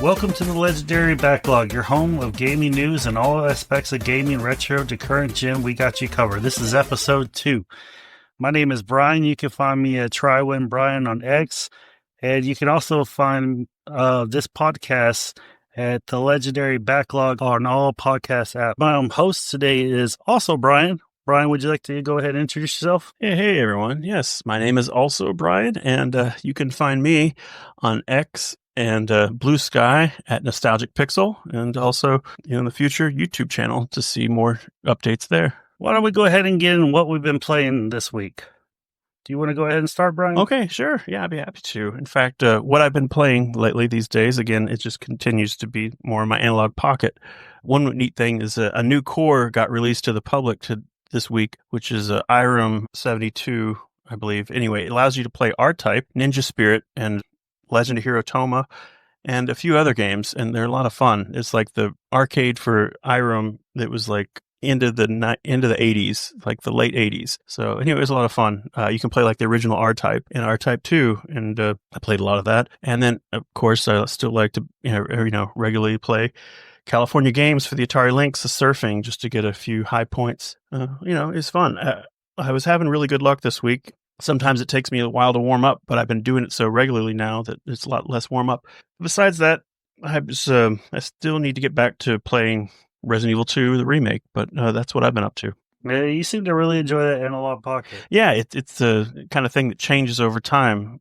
Welcome to the Legendary Backlog, your home of gaming news and all aspects of gaming, retro to current gen. We got you covered. This is episode 2. My name is Brian. You can find me at TryWinBrian on X, and you can also find this podcast at the Legendary Backlog on all podcast apps. My host today is also Brian. Brian, would you like to go ahead and introduce yourself? Hey, everyone. Yes, my name is also Brian, and you can find me on X and Blue Sky at Nostalgic Pixel, and also in the future YouTube channel to see more updates there. Why don't we go ahead and get in what we've been playing this week? Do you want to go ahead and start, Brian? Okay, sure. Yeah, I'd be happy to. In fact, what I've been playing lately these days, again, it just continues to be more in my analog pocket. One neat thing is a new core got released to the public this week, which is IRAM 72, I believe. Anyway, it allows you to play R-Type, Ninja Spirit, and Legend of Hero Toma, and a few other games, and they're a lot of fun. It's like the arcade for IRAM that was like into the 80s, like the late 80s. So anyway, it was a lot of fun. You can play like the original R-Type and R-Type 2, and I played a lot of that. And then, of course, I still like to regularly play California games for the Atari Lynx, the surfing, just to get a few high points. It's fun. I was having really good luck this week. Sometimes it takes me a while to warm up, but I've been doing it so regularly now that it's a lot less warm up. Besides that, I still need to get back to playing Resident Evil 2, the remake, but that's what I've been up to. Yeah, you seem to really enjoy that analog pocket. Yeah, it's the kind of thing that changes over time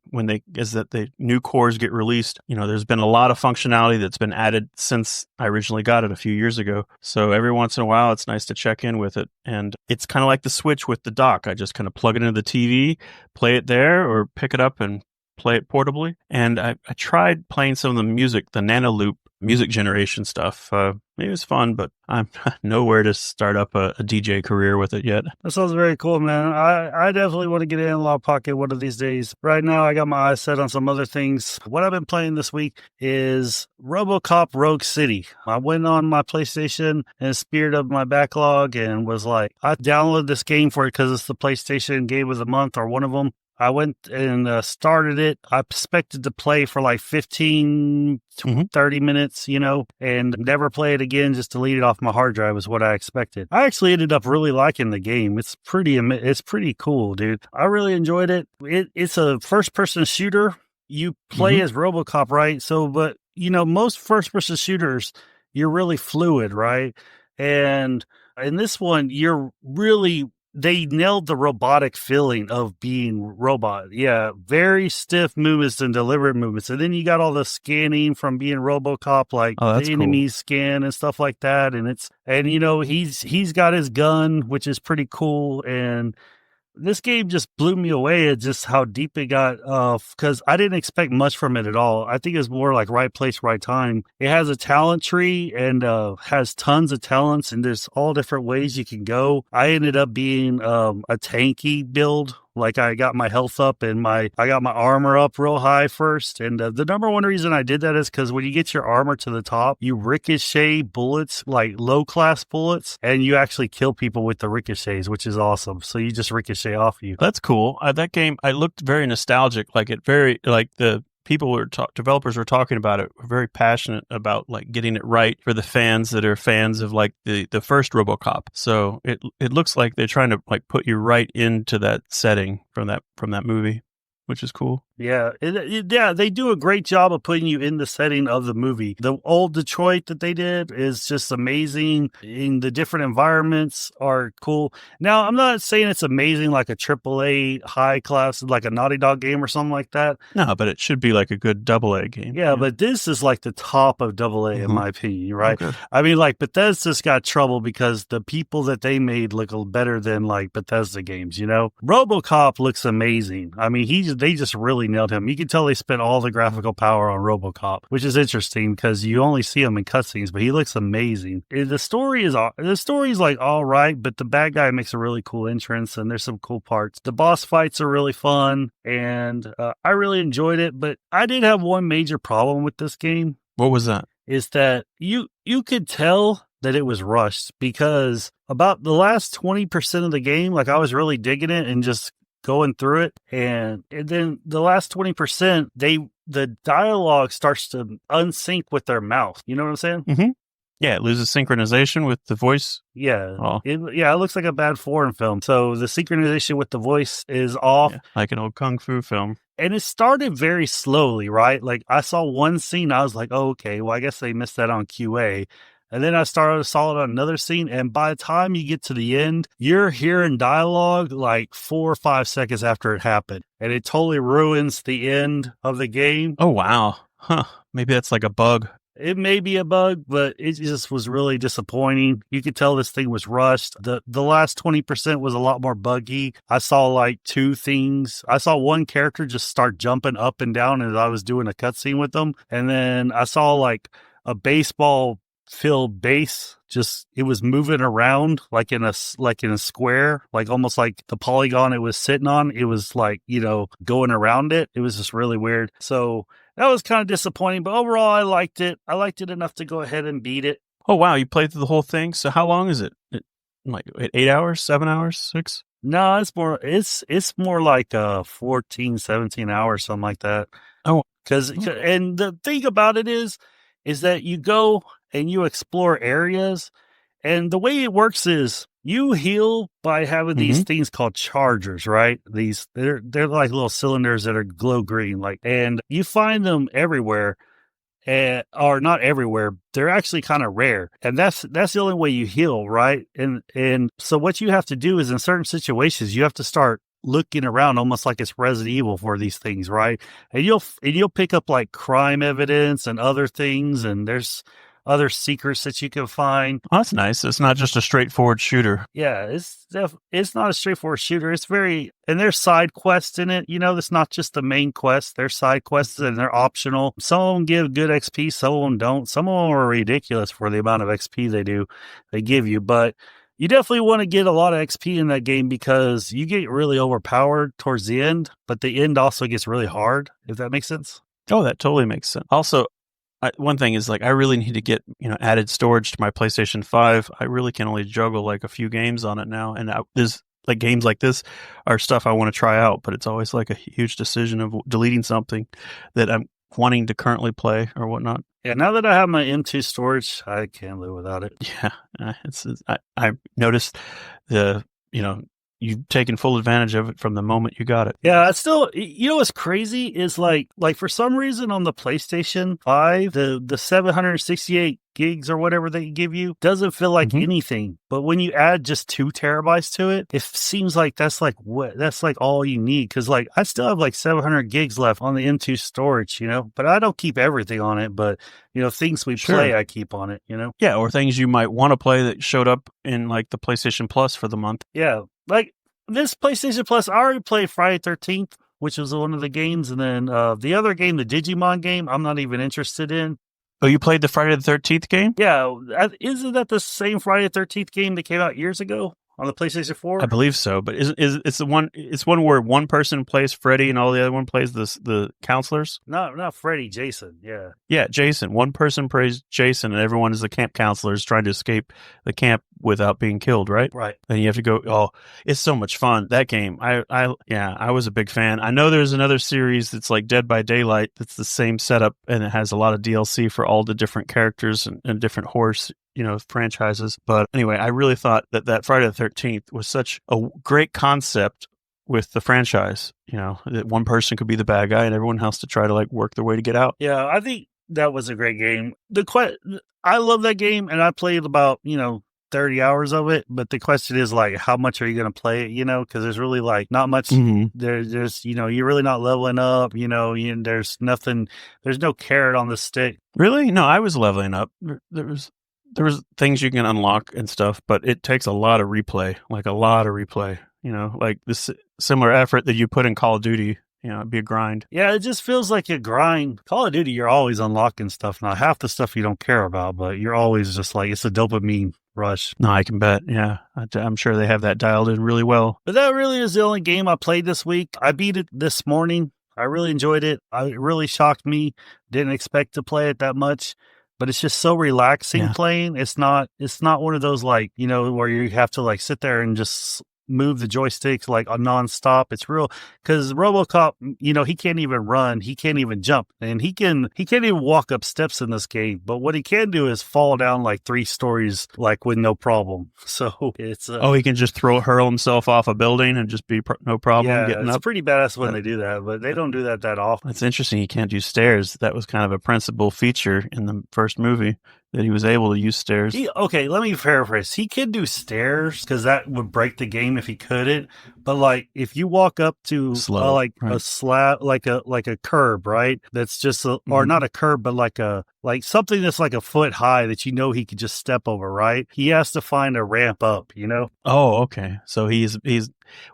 as the new cores get released. There's been a lot of functionality that's been added since I originally got it a few years ago. So every once in a while, it's nice to check in with it. And it's kind of like the Switch with the dock. I just kind of plug it into the TV, play it there, or pick it up and play it portably. And I tried playing some of the music, the Nano Loop music generation stuff. It was fun, but I'm nowhere to start up a DJ career with it yet. That sounds very cool, man. I definitely want to get an analog pocket one of these days. Right now, I got my eyes set on some other things. What I've been playing this week is RoboCop Rogue City. I went on my PlayStation in the spirit of my backlog and was like, I downloaded this game for it because it's the PlayStation Game of the Month or one of them. I went and started it. I expected to play for like 15, 30 minutes, and never play it again, just delete it off my hard drive is what I expected. I actually ended up really liking the game. It's pretty cool, dude. I really enjoyed it. It's a first-person shooter. You play as RoboCop, right? So, but, most first-person shooters, you're really fluid, right? And in this one, they nailed the robotic feeling of being robot. Yeah, very stiff movements and deliberate movements. And then you got all the scanning from being RoboCop, like the enemies scan and stuff like that. And he's got his gun, which is pretty cool. And this game just blew me away at just how deep it got, because I didn't expect much from it at all. I think it's more like right place, right time. It has a talent tree and has tons of talents, and there's all different ways you can go. I ended up being a tanky build. Like I got my health up and I got my armor up real high first. And the number one reason I did that is because when you get your armor to the top, you ricochet bullets, like low class bullets, and you actually kill people with the ricochets, which is awesome. So you just ricochet off you. That's cool. That game, I looked very nostalgic, the people developers were talking about it, were very passionate about like getting it right for the fans that are fans of like the first RoboCop. So it looks like they're trying to like put you right into that setting from that movie, which is cool. Yeah, they do a great job of putting you in the setting of the movie. The old Detroit that they did is just amazing. And the different environments are cool. Now, I'm not saying it's amazing like a AAA high class, like a Naughty Dog game or something like that. No, but it should be like a good AA game. Yeah, but this is like the top of AA in my opinion, right? Okay. I mean, like Bethesda's got trouble because the people that they made look better than like Bethesda games, RoboCop looks amazing. I mean, they just really nailed him. You can tell they spent all the graphical power on RoboCop, which is interesting because you only see him in cutscenes, but he looks amazing. The story is like all right, but the bad guy makes a really cool entrance, and there's some cool parts. The boss fights are really fun, and I really enjoyed it. But I did have one major problem with this game. What was that? Is that you could tell that it was rushed because about the last 20% of the game, like I was really digging it and just going through it. And then the last 20%, the dialogue starts to unsync with their mouth. You know what I'm saying? Mm-hmm. Yeah, it loses synchronization with the voice. Yeah. Oh, It looks like a bad foreign film. So the synchronization with the voice is off. yeah, like an old kung fu film. And it started very slowly, right? Like I saw one scene, I was like, oh, okay, well, I guess they missed that on QA. And then I saw it on another scene. And by the time you get to the end, you're hearing dialogue like 4 or 5 seconds after it happened. And it totally ruins the end of the game. Oh, wow. Huh. Maybe that's like a bug. It may be a bug, but it just was really disappointing. You could tell this thing was rushed. The last 20% was a lot more buggy. I saw like 2 things. I saw one character just start jumping up and down as I was doing a cutscene with them. And then I saw like a baseball filled base, just it was moving around like in a square, like almost like the polygon it was sitting on, it was like, going around it. It was just really weird. So that was kind of disappointing, but overall I liked it. I liked it enough to go ahead and beat it. Oh, wow. You played through the whole thing. So how long is it? Like 8 hours, 7 hours, 6? No, it's more like 14, 17 hours, something like that. Oh, And the thing about it is that you go and you explore areas, and the way it works is you heal by having these things called chargers, right? They're like little cylinders that are glow green, and you find them everywhere. Or not everywhere. They're actually kind of rare, and that's the only way you heal, right? And so what you have to do is in certain situations you have to start looking around almost like it's Resident Evil for these things, right? And you'll pick up like crime evidence and other things, and there's other secrets that you can find. oh, that's nice. It's not just a straightforward shooter. Yeah, it's not a straightforward shooter. And there's side quests in it. It's not just the main quest. There's side quests and they're optional. Some of them give good XP, some of them don't. Some of them are ridiculous for the amount of XP they give you. But you definitely want to get a lot of XP in that game because you get really overpowered towards the end, but the end also gets really hard, if that makes sense. Oh, that totally makes sense. Also, one thing is like I really need to get added storage to my PlayStation 5. I really can only juggle like a few games on it now, and there's like games like this are stuff I want to try out, but it's always like a huge decision of deleting something that I'm wanting to currently play or whatnot. Yeah, now that I have my M2 storage, I can't live without it. Yeah, I noticed you've taken full advantage of it from the moment you got it. Yeah, it's still, what's crazy is like for some reason on the PlayStation 5, the 768 gigs or whatever they give you doesn't feel like anything. But when you add just 2 terabytes to it, it seems like that's like all you need. Cause like I still have like 700 gigs left on the M2 storage, but I don't keep everything on it. But, things we play, I keep on it, Yeah, or things you might want to play that showed up in like the PlayStation Plus for the month. Yeah. Like this PlayStation Plus, I already played Friday 13th, which was one of the games. And then the other game, the Digimon game, I'm not even interested in. Oh, you played the Friday the 13th game? Yeah. Isn't that the same Friday the 13th game that came out years ago on the PlayStation 4? I believe so, but it's one where one person plays Freddy and all the other one plays the counselors? Not Freddy, Jason. Yeah. Yeah, Jason. One person plays Jason and everyone is the camp counselors trying to escape the camp without being killed, right? Right. Then you have to go, oh, it's so much fun. That game. I was a big fan. I know there's another series that's like Dead by Daylight that's the same setup and it has a lot of DLC for all the different characters and different horror franchises. But anyway, I really thought that Friday the 13th was such a great concept with the franchise, that one person could be the bad guy and everyone has to try to like work their way to get out. Yeah, I think that was a great game. I love that game and I played about, 30 hours of it. But the question is like, how much are you going to play it, because there's really like not much. There's, you're really not leveling up, there's nothing, there's no carrot on the stick. Really? No, I was leveling up. There was things you can unlock and stuff, but it takes a lot of replay, like this similar effort that you put in Call of Duty, it'd be a grind. Yeah, it just feels like a grind. Call of Duty, you're always unlocking stuff. Not half the stuff you don't care about, but you're always just like, it's a dopamine rush. No, I can bet. Yeah, I'm sure they have that dialed in really well. But that really is the only game I played this week. I beat it this morning. I really enjoyed it. It really shocked me. Didn't expect to play it that much. But it's just so relaxing playing. It's not one of those like, where you have to like sit there and just move the joysticks like a nonstop. It's real because RoboCop, he can't even run, he can't even jump, and he can't even walk up steps in this game. But what he can do is fall down like 3 stories, like with no problem. So it's he can just hurl himself off a building and just be no problem yeah, getting it's up. pretty badass when they do that, but they don't do that often. That's interesting. He can't do stairs. That was kind of a principal feature in the first movie, that he was able to use stairs. Okay, let me paraphrase. He could do stairs because that would break the game if he couldn't. But like, if you walk up to Slow, a slab, like a curb, right? That's just or not a curb, but like something that's like a foot high that he could just step over, right? He has to find a ramp up, Oh, okay. So he's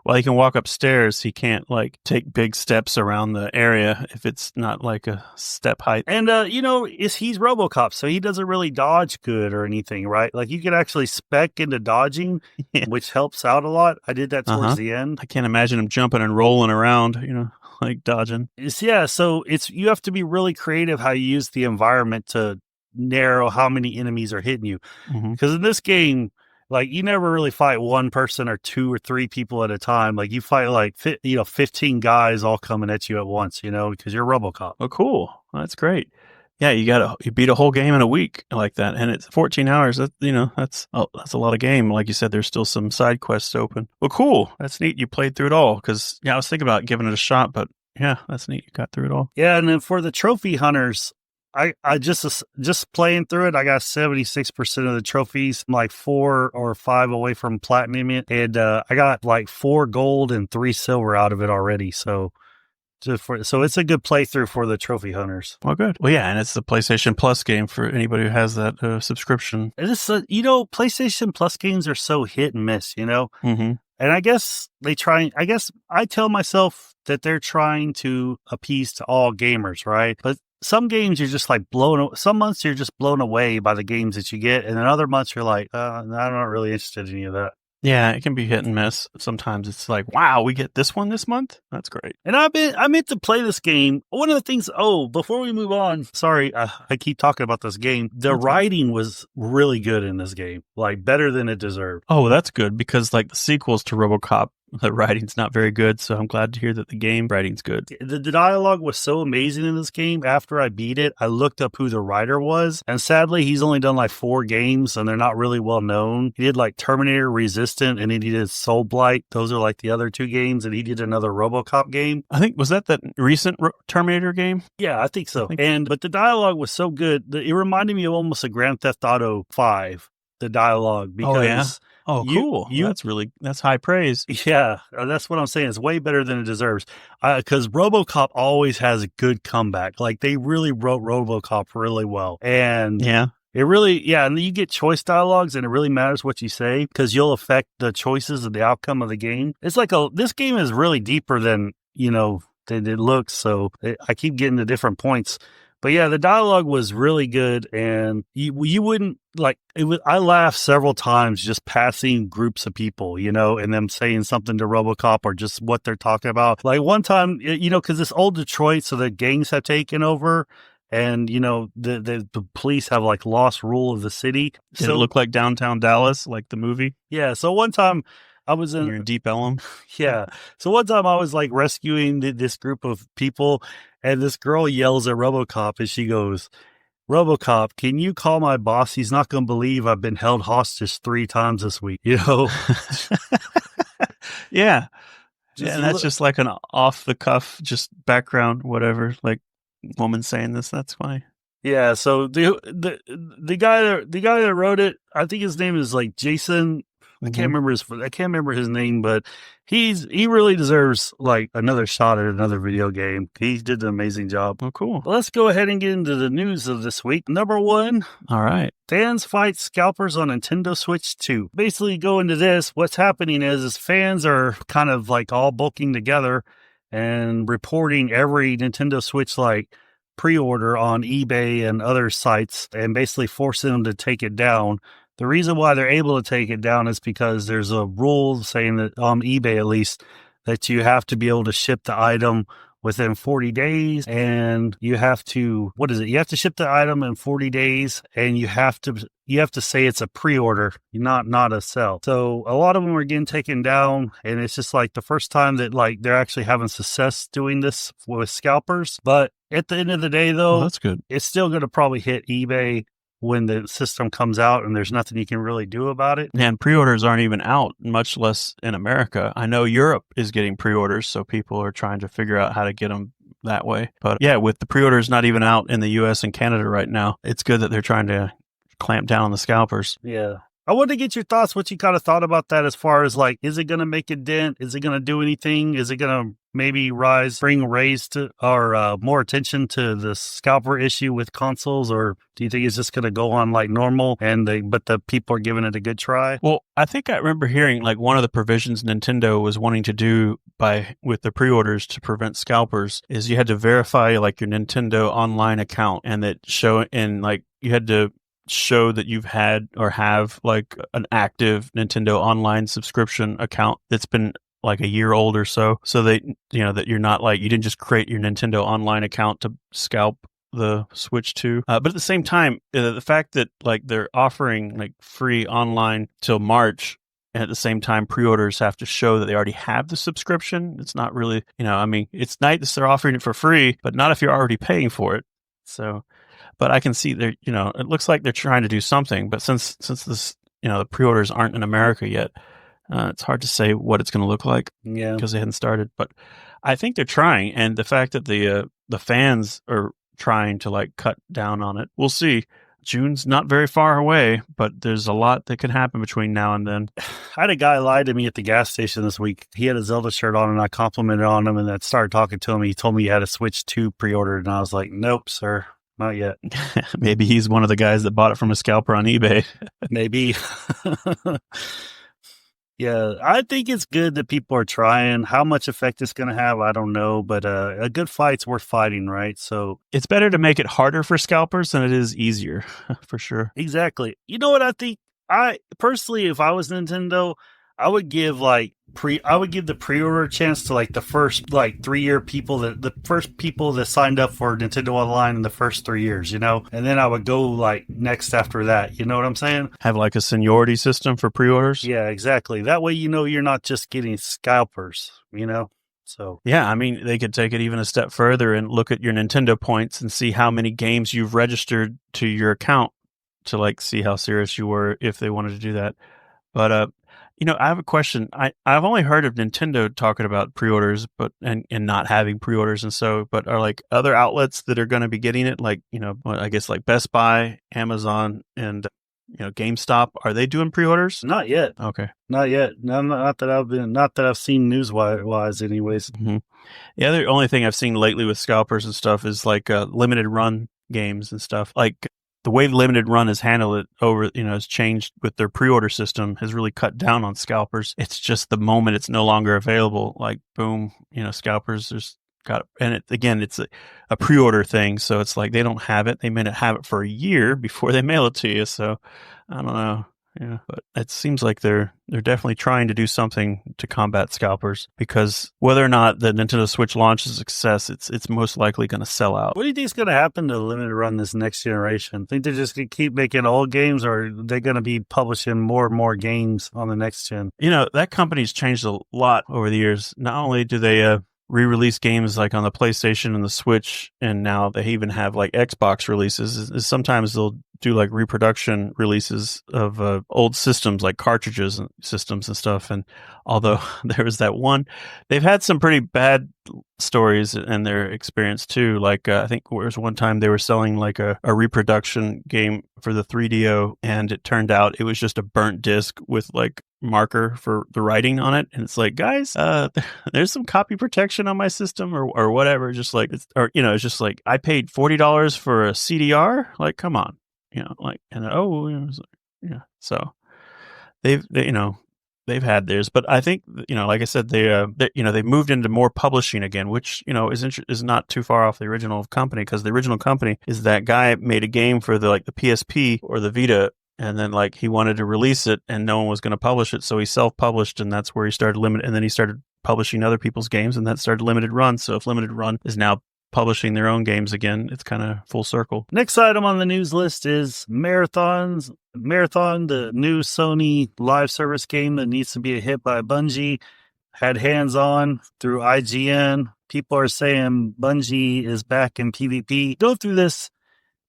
while he can walk upstairs, he can't like take big steps around the area if it's not like a step height. And he's RoboCop, so he doesn't really dodge good or anything, right? Like you can actually spec into dodging, Yeah. which helps out a lot. I did that towards the end. I can't imagine him jumping and rolling around, like dodging. So you have to be really creative how you use the environment to narrow how many enemies are hitting you. Because in this game, like you never really fight one person or 2 or 3 people at a time. Like you fight like 15 guys all coming at you at once, because you're RoboCop. Oh, cool. Well, that's great. Yeah, you beat a whole game in a week like that, and it's 14 hours. That's a lot of game. Like you said, there's still some side quests open. Well, cool. That's neat. You played through it all because I was thinking about giving it a shot, but yeah, that's neat. You got through it all. Yeah, and then for the trophy hunters, I just playing through it, I got 76% of the trophies. I'm like 4 or 5 away from platinum it, and I got like 4 gold and 3 silver out of it already. So it's a good playthrough for the trophy hunters. Well, good. Well, yeah, and it's the PlayStation Plus game for anybody who has that subscription. And it's PlayStation Plus games are so hit and miss, Mm-hmm. And I guess I tell myself that they're trying to appease to all gamers, right? But some games you're just like some months you're just blown away by the games that you get, and then other months you're like, I'm not really interested in any of that. Yeah, it can be hit and miss. Sometimes it's like, wow, we get this one this month? That's great. And I meant to play this game. One of the things, before we move on, sorry, I keep talking about this game. The writing was really good in this game, like better than it deserved. Oh, that's good because like the sequels to RoboCop, the writing's not very good, so I'm glad to hear that the game writing's good. The dialogue was so amazing in this game. After I beat it, I looked up who the writer was, and sadly, he's only done like 4 games, and they're not really well known. He did like Terminator Resistant, and then he did Soul Blight. Those are like the other 2 games, and he did another RoboCop game. I think, was that recent Terminator game? Yeah, I think so. But the dialogue was so good, it reminded me of almost a Grand Theft Auto 5, the dialogue, because... Oh, yeah? Oh, cool. That's high praise. Yeah, that's what I'm saying. It's way better than it deserves. Because RoboCop always has a good comeback. Like, they really wrote RoboCop really well. And yeah, and you get choice dialogues, and it really matters what you say because you'll affect the choices and the outcome of the game. It's like this game is really deeper than, than it looks. So I keep getting to different points. But yeah, the dialogue was really good, and you wouldn't like it. I laughed several times just passing groups of people, and them saying something to RoboCop or just what they're talking about. Like one time, because it's old Detroit, so the gangs have taken over, and the police have like lost rule of the city. Did it look like downtown Dallas, like the movie? Yeah. So one time you're in Deep Ellum. Yeah. So one time I was like rescuing this group of people, and this girl yells at RoboCop, and she goes, "RoboCop, can you call my boss? He's not going to believe I've been held hostage 3 times this week." Yeah. And that's just like an off the cuff, just background, whatever. Like woman saying this. That's funny. Yeah. So the guy that wrote it, I think his name is like Jason. I can't remember his name, but he really deserves like another shot at another video game. He did an amazing job. Oh, cool. Let's go ahead and get into the news of this week. Number 1. All right. Fans fight scalpers on Nintendo Switch 2. Basically, go into this. What's happening is fans are kind of like all bulking together and reporting every Nintendo Switch like pre-order on eBay and other sites and basically forcing them to take it down. The reason why they're able to take it down is because there's a rule saying that on eBay, at least, that you have to be able to ship the item within 40 days, and you have to, what is it? You have to ship the item in 40 days, and you have to say it's a pre-order, not a sell. So a lot of them are getting taken down, and it's just like the first time that like they're actually having success doing this with scalpers. But at the end of the day, though, that's good. It's still going to probably hit eBay when the system comes out, and there's nothing you can really do about it. And pre-orders aren't even out, much less in America. I know Europe is getting pre-orders, so people are trying to figure out how to get them that way. But yeah, with the pre-orders not even out in the US and Canada right now, it's good that they're trying to clamp down on the scalpers. Yeah. I wanted to get your thoughts, what you kind of thought about that as far as like, is it going to make a dent? Is it going to do anything? Is it going to maybe raise to or more attention to the scalper issue with consoles? Or do you think it's just going to go on like normal but the people are giving it a good try? Well, I think I remember hearing like one of the provisions Nintendo was wanting to do with the pre-orders to prevent scalpers is you had to verify like your Nintendo online account, and you had to show that you've had or have like an active Nintendo online subscription account that's been like a year old or so that that you're not like, you didn't just create your Nintendo online account to scalp the Switch 2. But at the same time, the fact that like they're offering like free online till March, and at the same time pre-orders have to show that they already have the subscription, it's not really, I mean, it's nice that they're offering it for free, but not if you're already paying for it. So but I can see they're, it looks like they're trying to do something. But since this, the pre-orders aren't in America yet, it's hard to say what it's going to look like. Yeah, because they hadn't started. But I think they're trying, and the fact that the fans are trying to like cut down on it, we'll see. June's not very far away, but there's a lot that can happen between now and then. I had a guy lie to me at the gas station this week. He had a Zelda shirt on, and I complimented on him, and I started talking to him. He told me he had a Switch 2 pre-ordered, and I was like, nope, sir. Not yet. Maybe he's one of the guys that bought it from a scalper on eBay. Maybe. Yeah, I think it's good that people are trying. How much effect it's going to have, I don't know. But a good fight's worth fighting, right? So it's better to make it harder for scalpers than it is easier, for sure. Exactly. You know what I think? I personally, if I was Nintendo, I would give the pre-order chance to like the first like 3-year people the first people that signed up for Nintendo Online in the first 3 years, and then I would go like next after that. You know what I'm saying? Have like a seniority system for pre-orders? Yeah, exactly. That way, you're not just getting scalpers, So yeah, I mean, they could take it even a step further and look at your Nintendo points and see how many games you've registered to your account to like see how serious you were if they wanted to do that. But I have a question. I've only heard of Nintendo talking about pre-orders, and not having pre-orders, but are like other outlets that are going to be getting it, like I guess like Best Buy, Amazon, and GameStop. Are they doing pre-orders? Not yet. Okay, not yet. No, not that I've seen news wise, anyways. Mm-hmm. The other only thing I've seen lately with scalpers and stuff is like limited run games and stuff. Like the way limited run has handled it has changed with their pre-order system, has really cut down on scalpers. It's just the moment it's no longer available, like boom, scalpers just got it. And it's a pre-order thing. So it's like they don't have it. They may not have it for a year before they mail it to you. So I don't know. Yeah, but it seems like they're definitely trying to do something to combat scalpers, because whether or not the Nintendo Switch launch is a success, it's most likely going to sell out. What do you think is going to happen to limited run this next generation? Think they're just going to keep making old games, or are they going to be publishing more and more games on the next gen? That company's changed a lot over the years. Not only do they re-release games like on the PlayStation and the Switch, and now they even have like Xbox releases. Sometimes they'll do like reproduction releases of old systems, like cartridges and systems and stuff. And although there was that one, they've had some pretty bad stories in their experience too. Like I think there was one time they were selling like a reproduction game for the 3DO, and it turned out it was just a burnt disc with like marker for the writing on it, and it's like, guys, there's some copy protection on my system or whatever. Just like it's just like, I paid $40 for a CDR. Like, come on, so they've had theirs, but I think like I said, they moved into more publishing again, which is not too far off the original company, because the original company is that guy made a game for the PSP or the Vita, and then like he wanted to release it and no one was going to publish it, so he self-published, and that's where he started limit, and then he started publishing other people's games, and that started Limited Run. So if Limited Run is now publishing their own games again, it's kind of full circle. Next item on the news list is Marathon, the new Sony live service game that needs to be a hit by Bungie. Had hands on through IGN. People are saying Bungie is back in PvP. Go through this.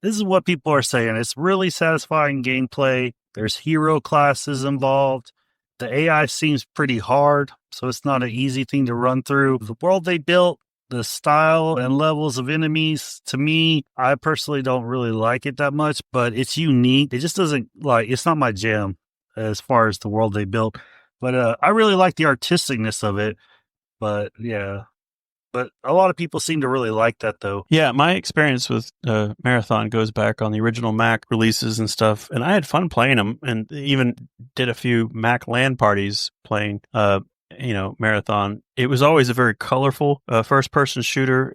This is what people are saying. It's really satisfying gameplay. There's hero classes involved. The AI seems pretty hard, so it's not an easy thing to run through. The world they built, the style and levels of enemies, to me, I personally don't really like it that much, but it's unique. It just doesn't it's not my jam as far as the world they built. But I really like the artisticness of it. But yeah, but a lot of people seem to really like that, though. Yeah, my experience with Marathon goes back on the original Mac releases and stuff, and I had fun playing them, and even did a few Mac LAN parties playing, Marathon. It was always a very colorful first-person shooter.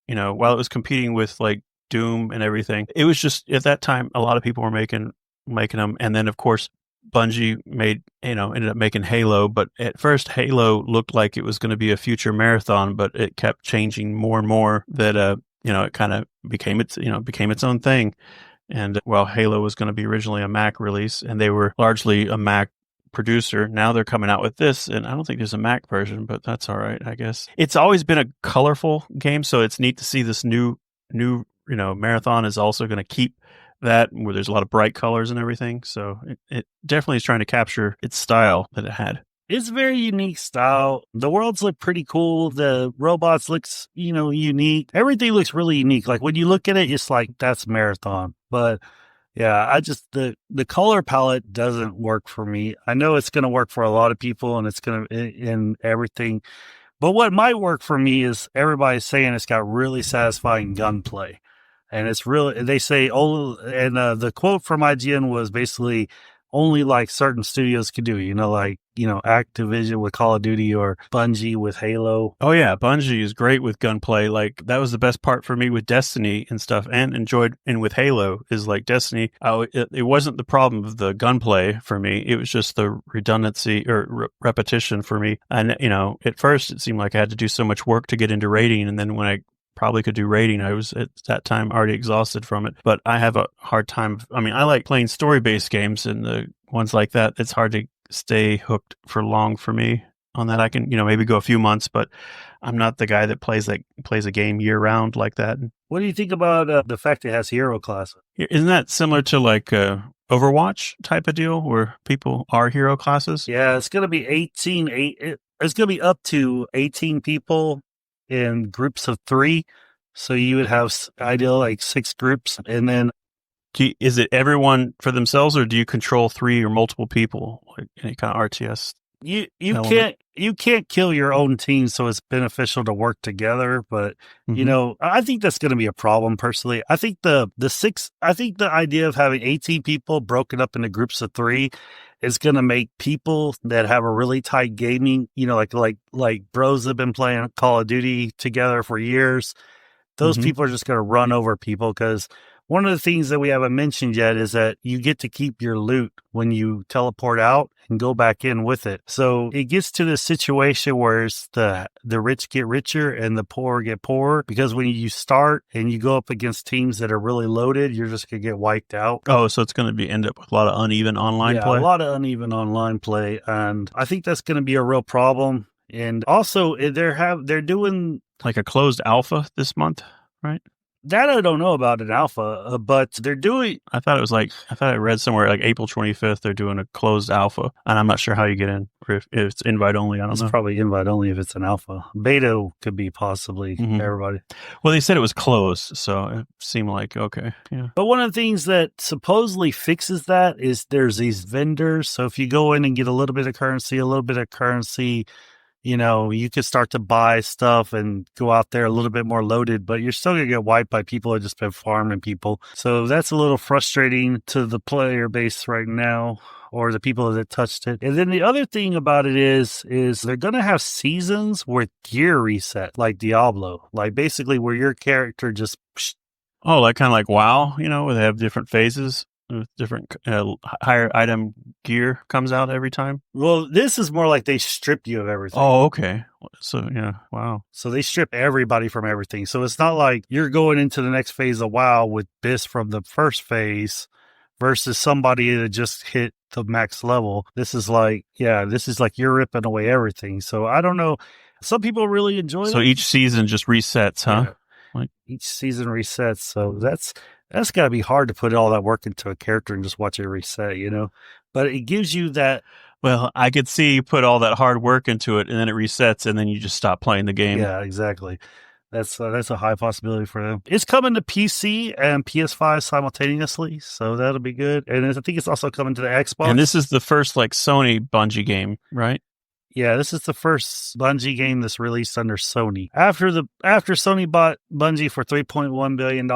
While it was competing with like Doom and everything, it was just at that time a lot of people were making them, and then of course Bungie ended up making Halo, but at first Halo looked like it was going to be a future Marathon, but it kept changing more and more that, it kind of became its own thing. And while Halo was going to be originally a Mac release and they were largely a Mac producer, now they're coming out with this, and I don't think there's a Mac version, but that's all right, I guess. It's always been a colorful game, so it's neat to see this new, Marathon is also going to keep that, where there's a lot of bright colors and everything. So it definitely is trying to capture its style that it had. It's a very unique style. The worlds look pretty cool. The robots looks, unique. Everything looks really unique. Like when you look at it, it's like that's Marathon. But yeah, I just the color palette doesn't work for me. I know it's going to work for a lot of people, and it's going to in everything. But what might work for me is everybody's saying it's got really satisfying gunplay. And it's really, they say, the quote from IGN was basically only like certain studios could do, Activision with Call of Duty or Bungie with Halo. Oh yeah, Bungie is great with gunplay. Like that was the best part for me with Destiny and stuff, and with Halo is like Destiny. It wasn't the problem of the gunplay for me. It was just the redundancy or repetition for me. And, at first it seemed like I had to do so much work to get into raiding. And then when I probably could do raiding, I was at that time already exhausted from it. But I have a hard time. I like playing story-based games, and the ones like that, it's hard to stay hooked for long for me on that. I can, maybe go a few months, but I'm not the guy that plays a game year round like that. What do you think about the fact it has hero classes? Isn't that similar to like Overwatch type of deal where people are hero classes? Yeah, it's going to be it's going to be up to 18 people in groups of 3. So you would have ideal like 6 groups, and then is it everyone for themselves, or do you control 3 or multiple people, like any kind of RTS? You can't kill your own team, so it's beneficial to work together. But I think that's going to be a problem personally. I think the idea of having 18 people broken up into groups of 3 is going to make people that have a really tight gaming, like bros that have been playing Call of Duty together for years. Those people are just going to run over people, because one of the things that we haven't mentioned yet is that you get to keep your loot when you teleport out and go back in with it. So it gets to this situation where it's the rich get richer and the poor get poorer, because when you start and you go up against teams that are really loaded, you're just going to get wiped out. Oh, so it's going to end up with a lot of uneven online play? Yeah, a lot of uneven online play. And I think that's going to be a real problem. And also they're doing like a closed alpha this month, right? That I don't know about an alpha, but they're doing... I thought I read somewhere like April 25th, they're doing a closed alpha, and I'm not sure how you get in, or if it's invite only, I don't know. It's probably invite only if it's an alpha. Beta could be possibly everybody. Well, they said it was closed, so it seemed like, okay, yeah. But one of the things that supposedly fixes that is there's these vendors, so if you go in and get a little bit of currency, you could start to buy stuff and go out there a little bit more loaded, but you're still going to get wiped by people who have just been farming people. So that's a little frustrating to the player base right now, or the people that touched it. And then the other thing about it is they're going to have seasons where gear reset, like Diablo, like basically where your character just... Oh, like kind of like WoW, where they have different phases? with different higher item gear comes out every time. Well, this is more like they stripped you of everything. Oh, okay. So yeah, wow. So they strip everybody from everything. So it's not like you're going into the next phase of WoW with Bis from the first phase versus somebody that just hit the max level. This is like you're ripping away everything. So I don't know. Some people really enjoy So that. each season just resets, huh? Yeah. Like each season resets. So that's got to be hard to put all that work into a character and just watch it reset, you know? But it gives you that. Well, I could see you put all that hard work into it and then it resets and then you just stop playing the game. Yeah, exactly. That's a high possibility for them. It's coming to PC and PS5 simultaneously, so that'll be good. And I think it's also coming to the Xbox. And this is the first like Sony Bungie game, right? Yeah, this is the first Bungie game that's released under Sony. After Sony bought Bungie for $3.1 billion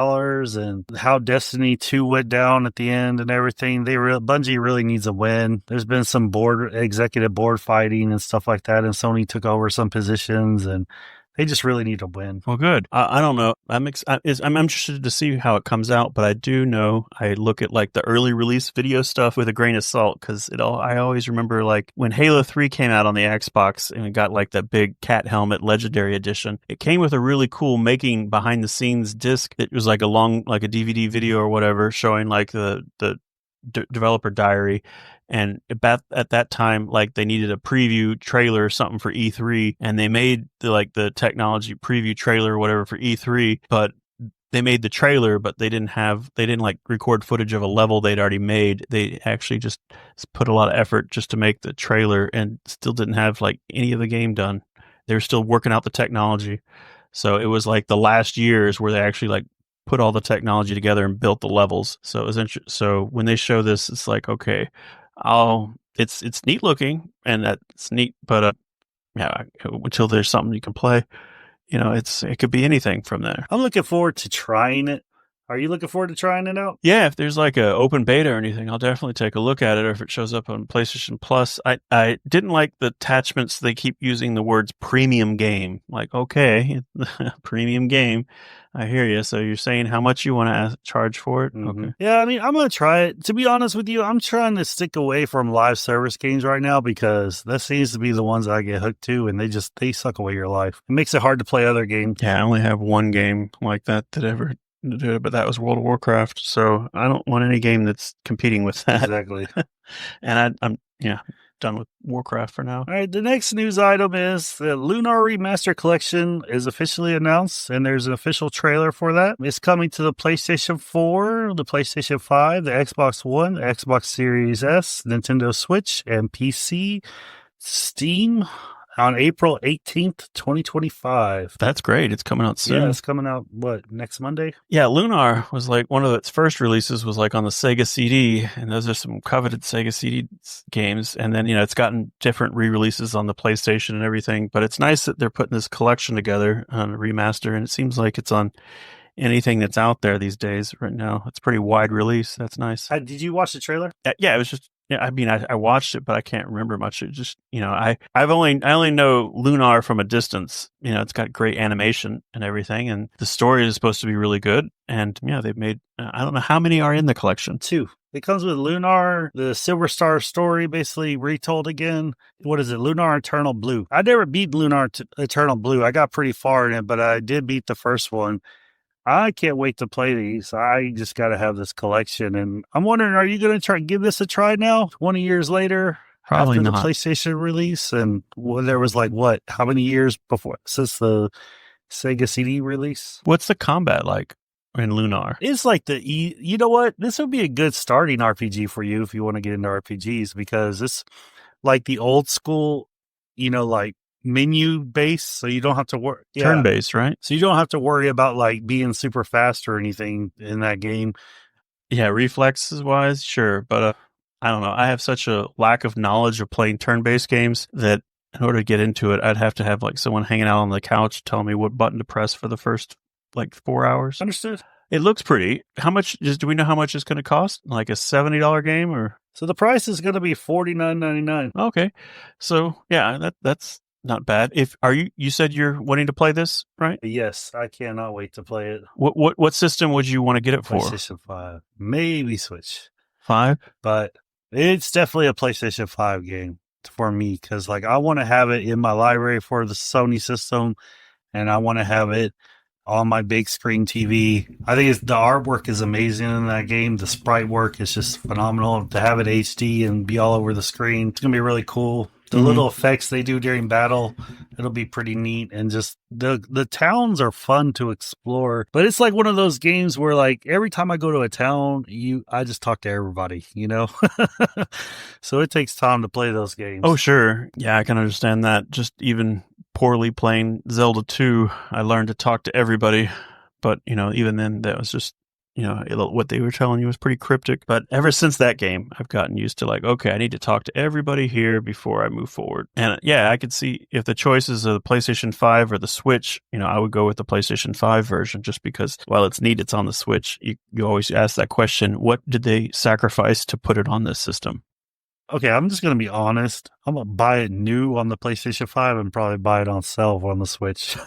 and how Destiny 2 went down at the end and everything, Bungie really needs a win. There's been some executive board fighting and stuff like that, and Sony took over some positions and they just really need to win. Well, good. I don't know. I'm interested to see how it comes out, but I do know I look at like the early release video stuff with a grain of salt because I always remember like when Halo 3 came out on the Xbox and it got like that big cat helmet Legendary Edition. It came with a really cool making behind the scenes disc. It was like like a DVD video or whatever showing like the developer diary. And about at that time, like they needed a preview trailer or something for E3, and they made the technology preview trailer or whatever for E3, but they made the trailer, but they didn't like record footage of a level they'd already made. They actually just put a lot of effort just to make the trailer and still didn't have like any of the game done. They were still working out the technology. So it was like the last years where they actually like put all the technology together and built the levels. So it was so when they show this, it's like, okay, it's neat looking and that's neat, but yeah, until there's something you can play, it could be anything from there. I'm looking forward to trying it. Are you looking forward to trying it out? Yeah, if there's like a open beta or anything, I'll definitely take a look at it. Or if it shows up on PlayStation Plus, I didn't like the attachments. They keep using the words premium game. Like, okay, premium game. I hear you. So you're saying how much you want to charge for it? Mm-hmm. Okay. Yeah, I mean, I'm going to try it. To be honest with you, I'm trying to stick away from live service games right now because that seems to be the ones I get hooked to, and they suck away your life. It makes it hard to play other games. Yeah, I only have one game like that ever did it, but that was World of Warcraft. So I don't want any game that's competing with that. Exactly. And I'm done with Warcraft for now. All right, the next news item is the Lunar Remaster Collection is officially announced, and there's an official trailer for that. It's coming to the PlayStation 4, the PlayStation 5, the Xbox One, the Xbox Series S, Nintendo Switch, and PC, Steam on April 18th, 2025. That's great. It's coming out soon. Yeah, it's coming out, next Monday? Yeah, Lunar was like one of its first releases was like on the Sega CD, and those are some coveted Sega CD games. And then, it's gotten different re-releases on the PlayStation and everything. But it's nice that they're putting this collection together on a remaster, and it seems like it's on anything that's out there these days right now. It's a pretty wide release. That's nice. Did you watch the trailer? Yeah, it was just... Yeah, I mean, I watched it, but I can't remember much. It just, I only know Lunar from a distance. It's got great animation and everything, and the story is supposed to be really good. And yeah, they've made, I don't know how many are in the collection. 2. It comes with Lunar, the Silver Star story, basically retold again. What is it? Lunar Eternal Blue. I never beat Lunar Eternal Blue. I got pretty far in it, but I did beat the first one. I can't wait to play these. I just got to have this collection. And I'm wondering, are you going to give this a try now, 20 years later? Probably after not. The PlayStation release? And there was how many years before, since the Sega CD release? What's the combat like in Lunar? It's like you know what? This would be a good starting RPG for you if you want to get into RPGs, because it's like the old school, like menu base, so you don't have to worry. Turn based, right? So you don't have to worry about like being super fast or anything in that game. Yeah, reflexes wise, sure, but I don't know. I have such a lack of knowledge of playing turn based games that in order to get into it, I'd have to have like someone hanging out on the couch telling me what button to press for the first like 4 hours. Understood. It looks pretty. How much? Do we know how much it's going to cost? Like a $70 game, or? So the price is going to be $49.99. Okay, so yeah, that's not bad. You said you're wanting to play this, right? Yes, I cannot wait to play it. What system would you want to get it for? PlayStation 5, maybe Switch. 5? but it's definitely a PlayStation 5 game for me because like I want to have it in my library for the Sony system, and I want to have it on my big screen TV. I think the artwork is amazing in that game. The sprite work is just phenomenal. To have it HD and be all over the screen, it's gonna be really cool. The little effects they do during battle, it'll be pretty neat. And just the towns are fun to explore. But it's like one of those games where like every time I go to a town, I just talk to everybody, you know? So it takes time to play those games. Oh, sure. Yeah, I can understand that. Just even poorly playing Zelda 2, I learned to talk to everybody. But, even then, that was just, what they were telling you was pretty cryptic. But ever since that game, I've gotten used to like, okay, I need to talk to everybody here before I move forward. And yeah, I could see if the choices of the PlayStation 5 or the Switch, I would go with the PlayStation 5 version just because while it's neat, it's on the Switch. You always ask that question, what did they sacrifice to put it on this system? Okay, I'm just going to be honest. I'm going to buy it new on the PlayStation 5 and probably buy it on sale on the Switch.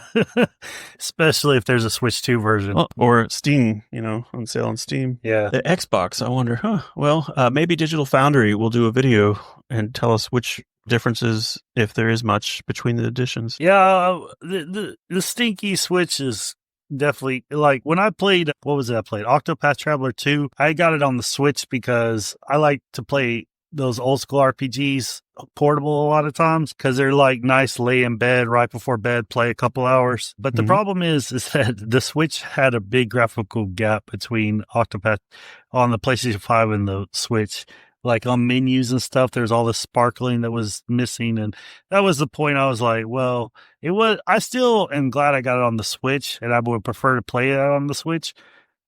Especially if there's a Switch 2 version. Well, or Steam, on sale on Steam. Yeah. The Xbox, I wonder, well, maybe Digital Foundry will do a video and tell us which differences, if there is much, between the editions. Yeah, the stinky Switch is definitely like when I played, what was it I played? Octopath Traveler 2. I got it on the Switch because I like to play those old school RPGs portable a lot of times because they're like nice, lay in bed right before bed, play a couple hours. But the problem is that the Switch had a big graphical gap between Octopath on the PlayStation 5 and the Switch. Like on menus and stuff, there's all this sparkling that was missing. And that was the point. I was like, well, I still am glad I got it on the Switch, and I would prefer to play it on the Switch.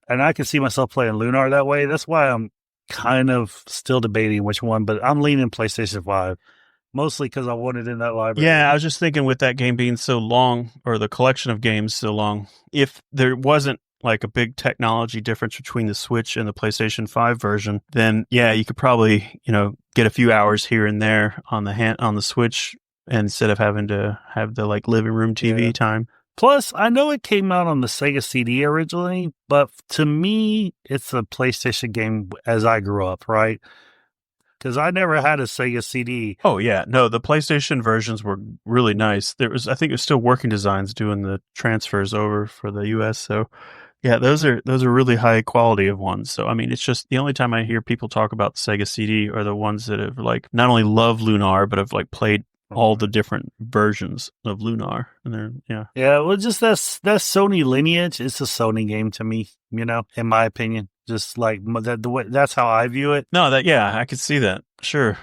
And I can see myself playing Lunar that way. That's why I'm kind of still debating which one, but I'm leaning PlayStation 5, mostly because I want it in that library. Yeah, I was just thinking with that game being so long, or the collection of games so long, if there wasn't like a big technology difference between the Switch and the PlayStation 5 version, then yeah, you could probably, get a few hours here and there on the Switch instead of having to have the like living room TV time. Plus, I know it came out on the Sega CD originally, but to me, it's a PlayStation game as I grew up, right? Because I never had a Sega CD. Oh yeah, no, the PlayStation versions were really nice. I think it was still Working Designs doing the transfers over for the US. So yeah, those are really high quality of ones. So I mean, it's just the only time I hear people talk about the Sega CD are the ones that have like not only love Lunar but have like played all the different versions of Lunar, and yeah. Well, just that Sony lineage. It's a Sony game to me, in my opinion. Just like that, the way that's how I view it. No, I could see that. Sure,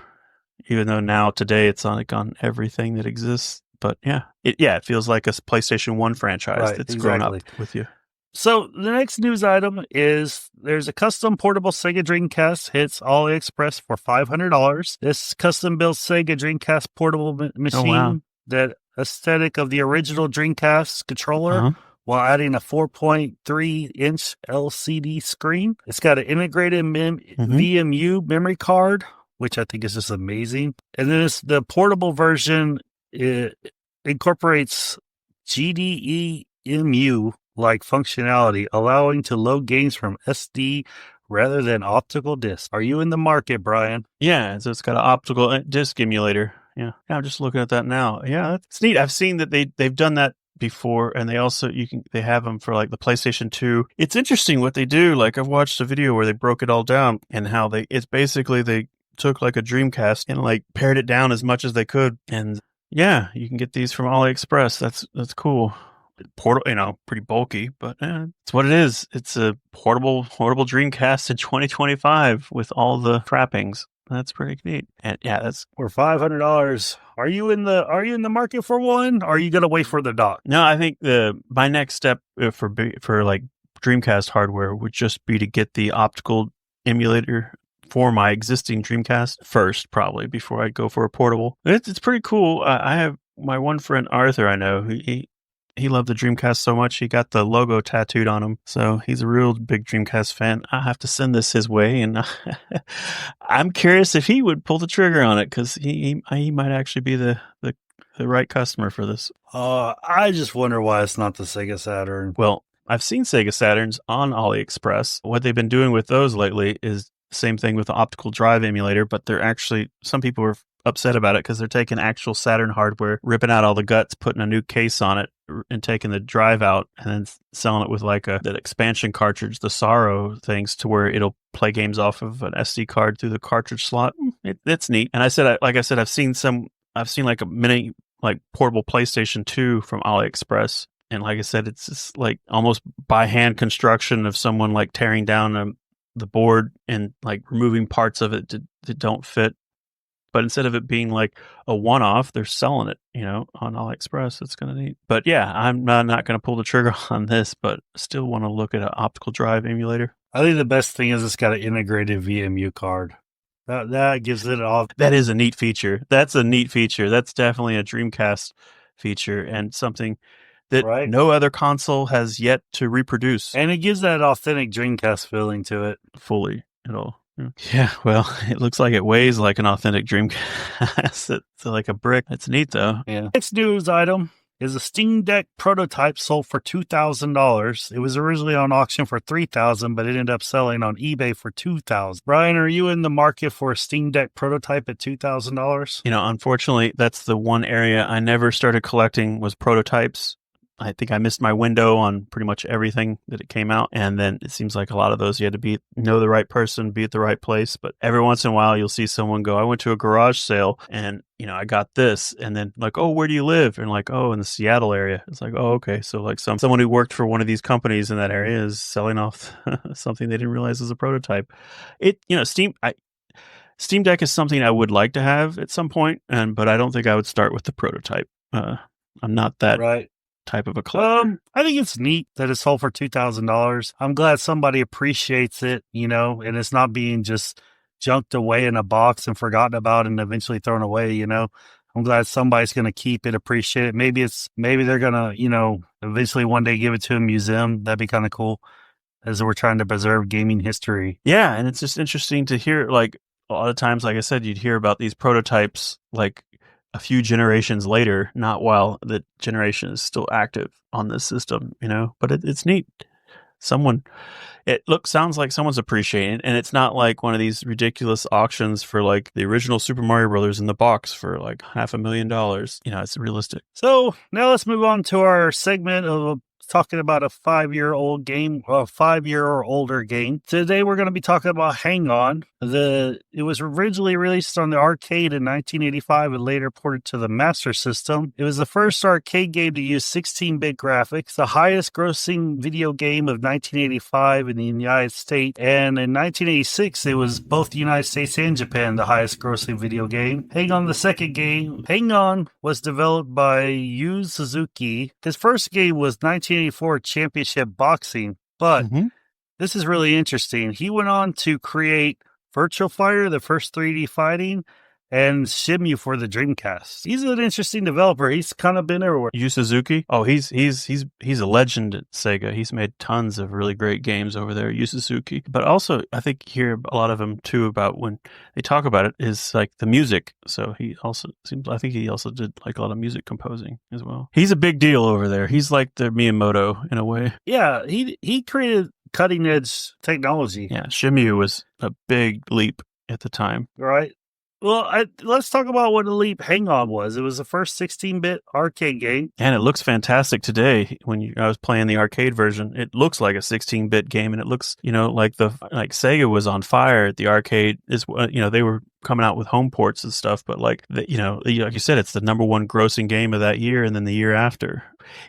even though now today it's on everything that exists, but it feels like a PlayStation 1 franchise that's grown up with you. So the next news item is there's a custom portable Sega Dreamcast hits AliExpress for $500. This custom built Sega Dreamcast portable machine, that aesthetic of the original Dreamcast controller, while adding a 4.3-inch LCD screen. It's got an integrated VMU memory card, which I think is just amazing. And then the portable version. It incorporates GDEMU like functionality, allowing to load games from SD rather than optical disc. Are you in the market, Brian? Yeah, so it's got an optical disc emulator. Yeah, I'm just looking at that now. Yeah, that's neat. I've seen that they've done that before, and they also they have them for like the PlayStation 2. It's interesting what they do. Like I've watched a video where they broke it all down and how it's basically they took like a Dreamcast and like pared it down as much as they could, and yeah, you can get these from AliExpress. That's cool. Portable, pretty bulky, but it's what it is. It's a portable Dreamcast in 2025 with all the trappings. That's pretty neat. And yeah, that's for $500. Are you in the market for one? Or are you gonna wait for the dock? No, I think my next step for like Dreamcast hardware would just be to get the optical emulator for my existing Dreamcast first, probably before I go for a portable. It's pretty cool. I have my one friend Arthur. I know he loved the Dreamcast so much, he got the logo tattooed on him. So he's a real big Dreamcast fan. I have to send this his way, and I'm curious if he would pull the trigger on it, because he might actually be the right customer for this. I just wonder why it's not the Sega Saturn. Well, I've seen Sega Saturns on AliExpress. What they've been doing with those lately is Same thing with the optical drive emulator, but they're actually, some people are upset about it because they're taking actual Saturn hardware, ripping out all the guts, putting a new case on it, and taking the drive out, and then selling it with like that expansion cartridge, the Sorrow things, to where it'll play games off of an SD card through the cartridge slot. It's neat. And like I said, I've seen like a mini, like portable PlayStation 2 from AliExpress. And like I said, it's just like almost by hand construction of someone like tearing down the board and like removing parts of it that don't fit. But instead of it being like a one-off, they're selling it, on AliExpress. It's kind of neat. But yeah, I'm not going to pull the trigger on this, but still want to look at an optical drive emulator. I think the best thing is it's got an integrated VMU card. That gives it off. That is a neat feature. That's a neat feature. That's definitely a Dreamcast feature and something that no other console has yet to reproduce. And it gives that authentic Dreamcast feeling to it. Fully at all. Yeah, well, it looks like it weighs like an authentic Dreamcast. It's like a brick. It's neat, though. Yeah. Next news item is a Steam Deck prototype sold for $2,000. It was originally on auction for $3,000, but it ended up selling on eBay for $2,000. Brian, are you in the market for a Steam Deck prototype at $2,000? Unfortunately, that's the one area I never started collecting was prototypes. I think I missed my window on pretty much everything that it came out. And then it seems like a lot of those you had to know the right person, be at the right place. But every once in a while, you'll see someone go, I went to a garage sale and, I got this. And then like, oh, where do you live? And like, oh, in the Seattle area. It's like, oh, okay. So like someone who worked for one of these companies in that area is selling off something they didn't realize was a prototype. Steam Deck is something I would like to have at some point, but I don't think I would start with the prototype. I'm not that type of a collector. I think it's neat that it's sold for $2,000. I'm glad somebody appreciates it, and it's not being just junked away in a box and forgotten about and eventually thrown away. I'm glad somebody's going to keep it, appreciate it. Maybe they're going to, eventually one day give it to a museum. That'd be kind of cool, as we're trying to preserve gaming history. Yeah, and it's just interesting to hear, like, a lot of times, like I said, you'd hear about these prototypes, like, a few generations later, not while the generation is still active on this system, but it's neat. Sounds like someone's appreciating it, and it's not like one of these ridiculous auctions for like the original Super Mario Brothers in the box for like $500,000. It's realistic. So now let's move on to our segment of talking about a 5-year-old game, or a 5-year or older game. Today we're going to be talking about Hang On. It was originally released on the arcade in 1985 and later ported to the Master System. It was the first arcade game to use 16-bit graphics, the highest grossing video game of 1985 in the United States, and in 1986 it was both the United States and Japan the highest grossing video game. Hang On, the second game. Hang On was developed by Yu Suzuki. His first game was 1984 Championship Boxing, but this is really interesting. He went on to create Virtual Fighter, the first 3D fighting, and Shimu for the Dreamcast. He's an interesting developer. He's kind of been everywhere. Yu Suzuki? Oh, he's a legend at Sega. He's made tons of really great games over there, Yu Suzuki. But also, I think you hear a lot of him too about when they talk about it is like the music. So I think he also did like a lot of music composing as well. He's a big deal over there. He's like the Miyamoto in a way. Yeah, he created cutting edge technology. Yeah, Shimu was a big leap at the time. Right. Well, let's talk about what a leap Hang On was. It was the first 16-bit arcade game. And it looks fantastic today. I was playing the arcade version, it looks like a 16-bit game, and it looks, like Sega was on fire at the arcade. They were coming out with home ports and stuff, but like you said, it's the number one grossing game of that year, and then the year after.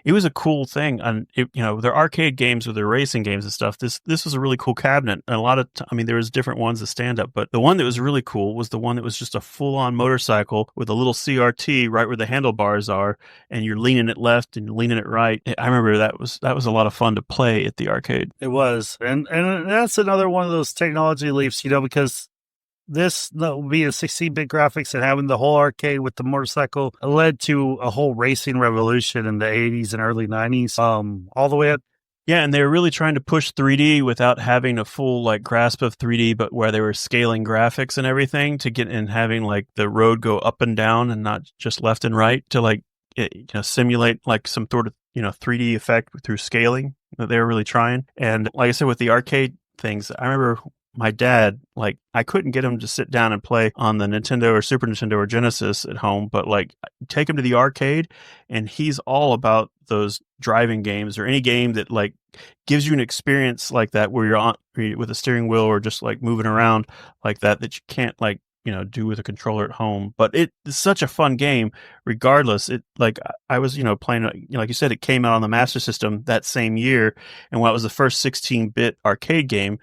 It was a cool thing, and their arcade games with their racing games and stuff. This was a really cool cabinet, and a lot of there was different ones that stand up, but the one that was really cool was the one that was just a full-on motorcycle with a little CRT right where the handlebars are, and you're leaning it left and leaning it right. I remember that was a lot of fun to play at the arcade. It was, and that's another one of those technology leaps, because this being 16-bit graphics and having the whole arcade with the motorcycle led to a whole racing revolution in the 80s and early 90s, all the way up. Yeah, and they were really trying to push 3D without having a full grasp of 3D, but where they were scaling graphics and everything to get and having the road go up and down and not just left and right to simulate some sort of 3D effect through scaling that they were really trying. And like I said, with the arcade things, I remember my dad, like, I couldn't get him to sit down and play on the Nintendo or Super Nintendo or Genesis at home, but like, take him to the arcade, and he's all about those driving games or any game that like gives you an experience like that where you're on with a steering wheel or just like moving around like that you can't like do with a controller at home. But it's such a fun game regardless. It like I was playing like you said, it came out on the Master System that same year, and while it was the first 16-bit arcade game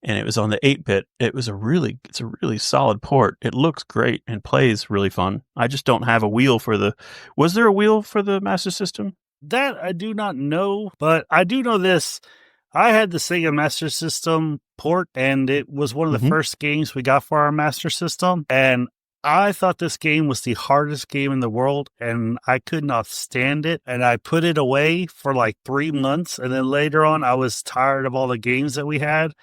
and it was on the 8-bit, it's a really solid port. It looks great and plays really fun. I just don't have a wheel for the was there a wheel for the Master System? That I do not know, but I do know this. I had the Sega Master System port, and it was one of the first games we got for our Master System. And I thought this game was the hardest game in the world, and I could not stand it. And I put it away for like 3 months. And then later on, I was tired of all the games that we had.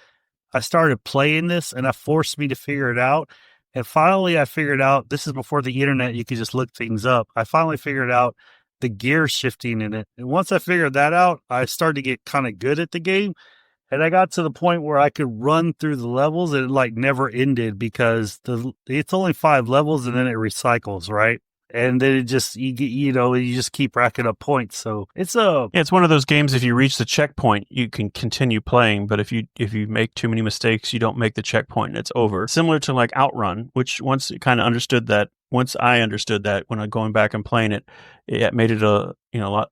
I started playing this, and it forced me to figure it out. And finally, I figured out, this is before the internet, you could just look things up. I finally figured out the gear shifting in it. And once I figured that out, I started to get kind of good at the game. And I got to the point where I could run through the levels and it like never ended because it's only 5 levels and then it recycles, right? And then it just you just keep racking up points. So it's yeah, it's one of those games. If you reach the checkpoint, you can continue playing. But if you make too many mistakes, you don't make the checkpoint and it's over. Similar to like Outrun, which once I understood that when I'm going back and playing it, it made it a lot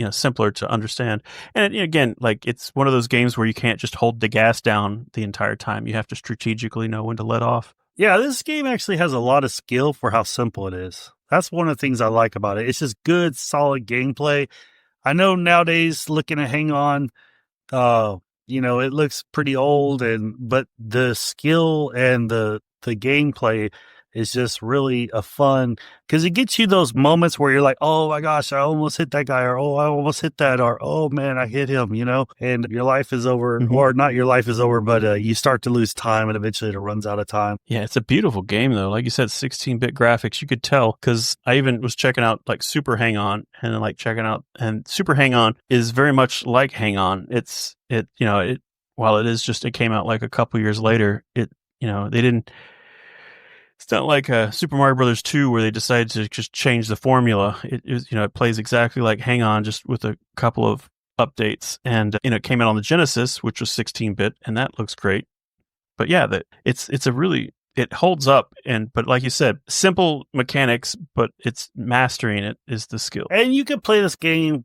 simpler to understand. And again, like it's one of those games where you can't just hold the gas down the entire time. You have to strategically know when to let off. Yeah, this game actually has a lot of skill for how simple it is. That's one of the things I like about it. It's just good, solid gameplay. I know nowadays looking at Hang On, it looks pretty old, but the skill and the gameplay is just really a fun because it gets you those moments where you're like, oh my gosh, I almost hit that guy, or oh, I almost hit that, or oh man, I hit him, and your life is over, or not your life is over, but you start to lose time and eventually it runs out of time. Yeah, it's a beautiful game though. Like you said, 16-bit graphics, you could tell because I even was checking out like Super Hang On and then and Super Hang On is very much like Hang On. While it came out like a couple years later, they didn't. It's not like Super Mario Brothers 2 where they decided to just change the formula. It plays exactly like Hang On, just with a couple of updates. And it came out on the Genesis, which was 16-bit, and that looks great. But yeah, it holds up. But like you said, simple mechanics, but it's mastering it is the skill. And you could play this game.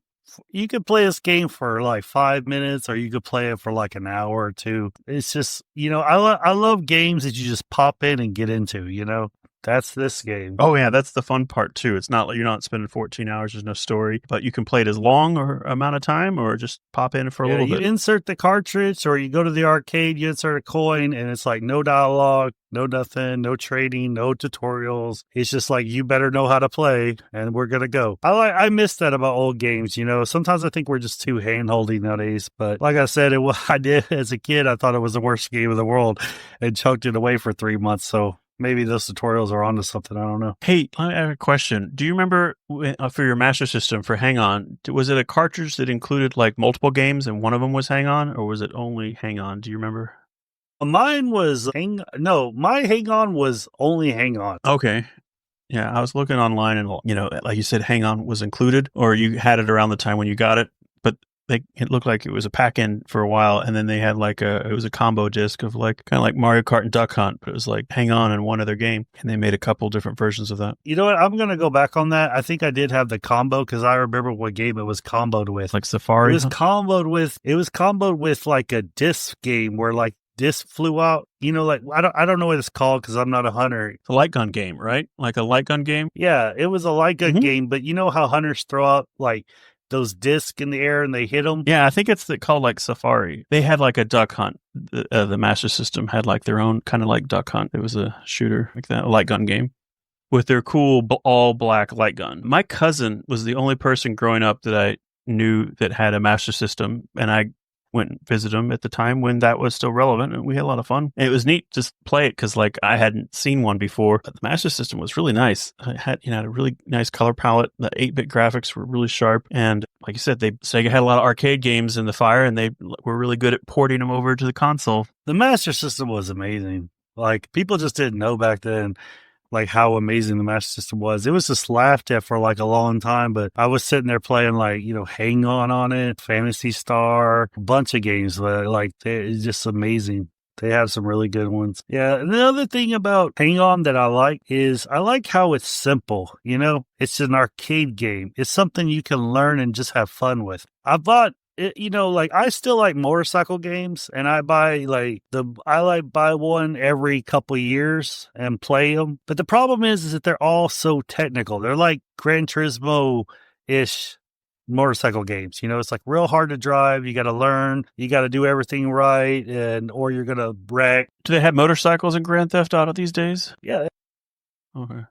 You could play this game for like 5 minutes, or you could play it for like an hour or two. It's just, I love games that you just pop in and get into, That's this game. Oh yeah, that's the fun part too. It's not like you're not spending 14 hours, there's no story, but you can play it as long or amount of time or just pop in for a little bit. You insert the cartridge or you go to the arcade, you insert a coin, and it's like no dialogue, no nothing, no trading, no tutorials. It's just like, you better know how to play and we're going to go. I miss that about old games, Sometimes I think we're just too hand-holding nowadays, but like I said, I did as a kid, I thought it was the worst game in the world and chunked it away for 3 months, so maybe those tutorials are onto something. I don't know. Hey, I have a question. Do you remember for your Master System for Hang On, was it a cartridge that included like multiple games and one of them was Hang On, or was it only Hang On? Do you remember? Mine was my Hang On was only Hang On. Okay. Yeah, I was looking online and, like you said, Hang On was included, or you had it around the time when you got it, but it looked like it was a pack-in for a while, and then they had it was a combo disc of like kind of like Mario Kart and Duck Hunt, but it was like Hang On and one other game, and they made a couple different versions of that. You know what? I'm gonna go back on that. I think I did have the combo because I remember what game it was comboed with. Like Safari. It was comboed with like a disc game where like disc flew out. I don't know what it's called because I'm not a hunter. It's a light gun game, right? Like a light gun game. Yeah, it was a light gun game, but you know how hunters throw out like those discs in the air and they hit them? Yeah, I think it's called like Safari. They had like a Duck Hunt. The Master System had like their own kind of like Duck Hunt. It was a shooter like that, a light gun game with their cool all black light gun. My cousin was the only person growing up that I knew that had a Master System, and went and visited them at the time when that was still relevant, and we had a lot of fun. And it was neat just to play it because like I hadn't seen one before. But the Master System was really nice. It had had a really nice color palette. The 8-bit graphics were really sharp, and like you said, Sega had a lot of arcade games in the fire, and they were really good at porting them over to the console. The Master System was amazing. Like, people just didn't know back then, like, how amazing the Master System was. It was just laughed at for like a long time, but I was sitting there playing like, Hang on it, Phantasy Star, a bunch of games that it's just amazing. They have some really good ones. Yeah. And the other thing about Hang On that I like is I like how it's simple. It's an arcade game. It's something you can learn and just have fun with. I bought I still like motorcycle games, and I buy buy one every couple years and play them. But the problem is that they're all so technical. They're like Gran Turismo ish motorcycle games. It's like real hard to drive. You got to learn. You got to do everything right, or you're gonna wreck. Do they have motorcycles in Grand Theft Auto these days? Yeah. Okay.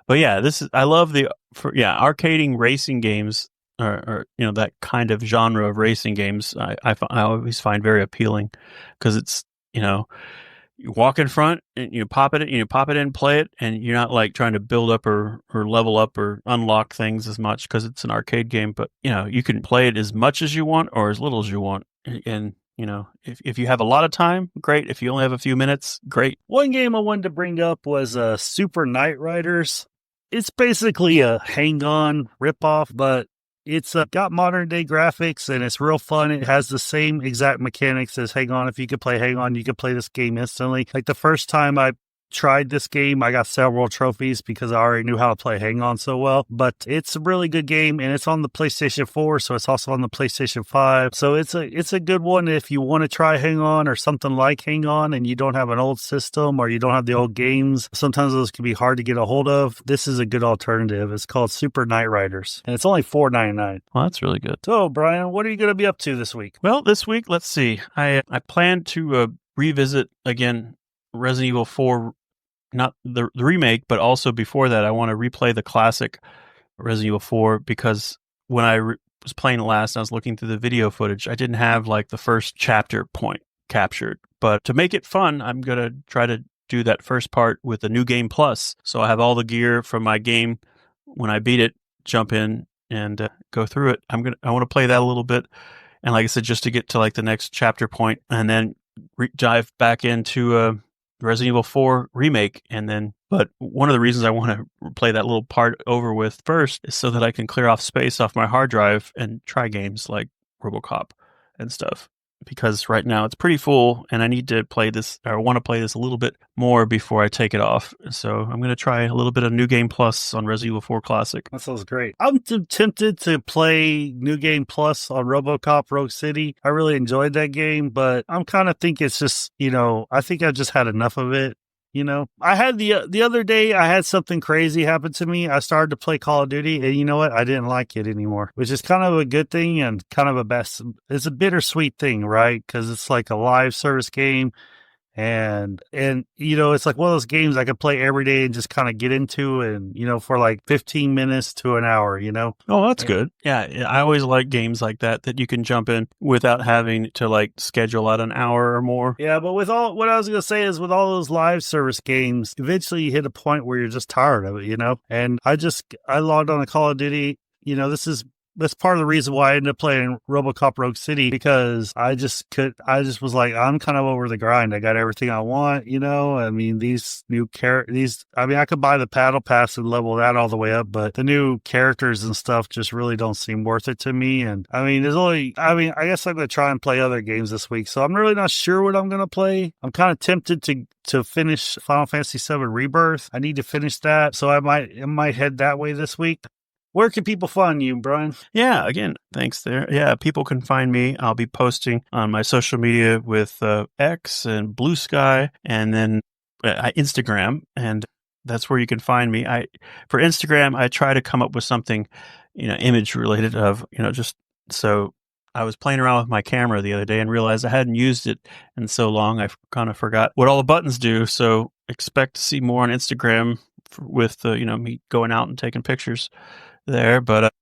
But yeah, I love arcading racing games. Or that kind of genre of racing games, I always find very appealing because it's you walk in front and you pop it in, play it, and you're not like trying to build up or level up or unlock things as much because it's an arcade game. But you can play it as much as you want or as little as you want, and if you have a lot of time, great. If you only have a few minutes, great. One game I wanted to bring up was Super Knight Riders. It's basically a Hang On ripoff, but it's got modern day graphics and it's real fun. It has the same exact mechanics as Hang On. If you could play Hang On, you could play this game instantly. Like the first time I tried this game, I got several trophies because I already knew how to play Hang On so well. But it's a really good game, and it's on the PlayStation 4, so it's also on the PlayStation 5. So it's a good one if you want to try Hang On or something like Hang On and you don't have an old system or you don't have the old games. Sometimes those can be hard to get a hold of. This is a good alternative. It's called Super Knight Riders, and it's only $4.99. Well, that's really good. So, Brian, what are you going to be up to this week? Well, this week, let's see. I plan to revisit again Resident Evil 4, not the remake, but also before that, I want to replay the classic Resident Evil 4 because when I was playing it last, I was looking through the video footage. I didn't have like the first chapter point captured, but to make it fun, I'm going to try to do that first part with the New Game Plus. So I have all the gear from my game. When I beat it, jump in and go through it. I want to play that a little bit. And like I said, just to get to like the next chapter point and then dive back into Resident Evil 4 remake, but one of the reasons I want to play that little part over with first is so that I can clear off space off my hard drive and try games like RoboCop and stuff. Because right now it's pretty full, and I need to play this, or I want to play this a little bit more before I take it off. So I'm going to try a little bit of New Game Plus on Resident Evil 4 Classic. That sounds great. I'm tempted to play New Game Plus on RoboCop Rogue City. I really enjoyed that game, but I'm kind of think it's just, I think I just had enough of it. I had the other day, I had something crazy happen to me. I started to play Call of Duty, and you know what? I didn't like it anymore, which is kind of a good thing and kind of it's a bittersweet thing, right? Because it's like a live service game. And it's like one of those games I could play every day and just kind of get into and, for like 15 minutes to an hour, Oh, that's good. Yeah. I always like games like that you can jump in without having to like schedule out an hour or more. Yeah. But what I was going to say is with all those live service games, eventually you hit a point where you're just tired of it, and I logged on to Call of Duty. That's part of the reason why I ended up playing RoboCop Rogue City, because I just was like, I'm kind of over the grind. I got everything I want, I mean, these new characters, I could buy the paddle pass and level that all the way up, but the new characters and stuff just really don't seem worth it to me. And I guess I'm going to try and play other games this week. So I'm really not sure what I'm going to play. I'm kind of tempted to finish Final Fantasy VII Rebirth. I need to finish that. So I might head that way this week. Where can people find you, Brian? Yeah, again, thanks there. Yeah, people can find me. I'll be posting on my social media with X and Blue Sky, and then Instagram, and that's where you can find me. For Instagram, I try to come up with something, image related of, just so I was playing around with my camera the other day and realized I hadn't used it in so long. I kind of forgot what all the buttons do. So expect to see more on Instagram with, me going out and taking pictures there. But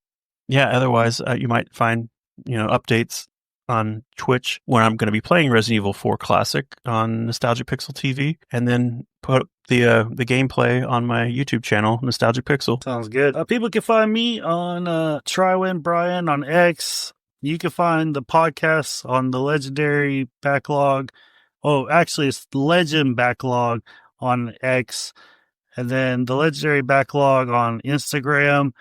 yeah, otherwise you might find, updates on Twitch where I'm going to be playing Resident Evil 4 Classic on Nostalgic Pixel TV, and then put the gameplay on my YouTube channel, Nostalgic Pixel. Sounds good. People can find me on Trywin Brian on X. You can find the podcast on the Legendary Backlog. Oh, actually, it's Legend Backlog on X. And then the Legendary Backlog on Instagram.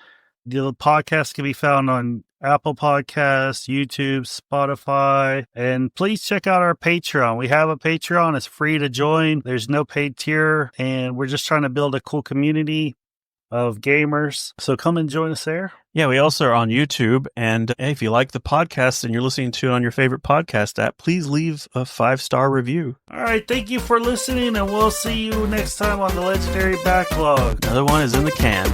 The podcast can be found on Apple Podcasts, YouTube, Spotify, and please check out our Patreon. We have a Patreon. It's free to join. There's no paid tier, and we're just trying to build a cool community of gamers. So come and join us there. Yeah, we also are on YouTube. And hey, if you like the podcast and you're listening to it on your favorite podcast app, please leave a 5-star review. All right, thank you for listening, and we'll see you next time on the Legendary Backlog. Another one is in the can.